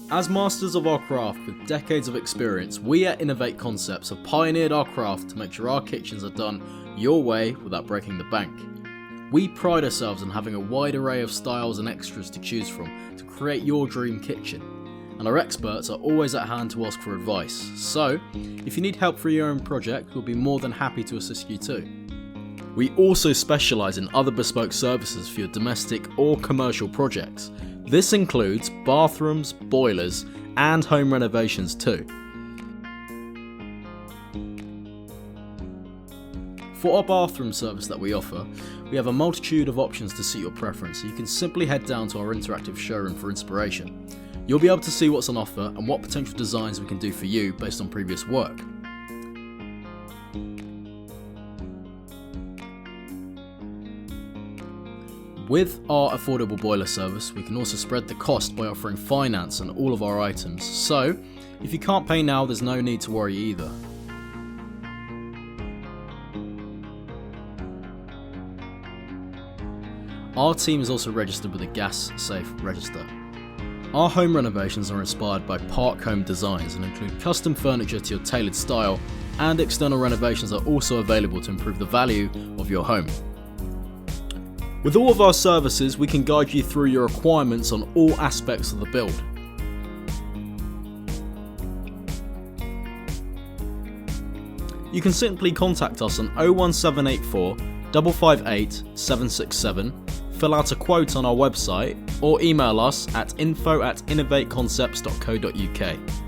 As masters of our craft with decades of experience, we at Innovate Concepts have pioneered our craft to make sure our kitchens are done your way without breaking the bank. We pride ourselves on having a wide array of styles and extras to choose from to create your dream kitchen, and our experts are always at hand to ask for advice. So, if you need help for your own project, we'll be more than happy to assist you too. We also specialise in other bespoke services for your domestic or commercial projects. This includes bathrooms, boilers, and home renovations too. For our bathroom service that we offer, we have a multitude of options to suit your preference, so you can simply head down to our interactive showroom for inspiration. You'll be able to see what's on offer and what potential designs we can do for you based on previous work. With our affordable boiler service, we can also spread the cost by offering finance on all of our items, so if you can't pay now, there's no need to worry either. Our team is also registered with a gas safe register. Our home renovations are inspired by Park Home designs and include custom furniture to your tailored style, and external renovations are also available to improve the value of your home. With all of our services, we can guide you through your requirements on all aspects of the build. You can simply contact us on 01784 558 767, fill out a quote on our website, or email us at info@innovateconcepts.co.uk.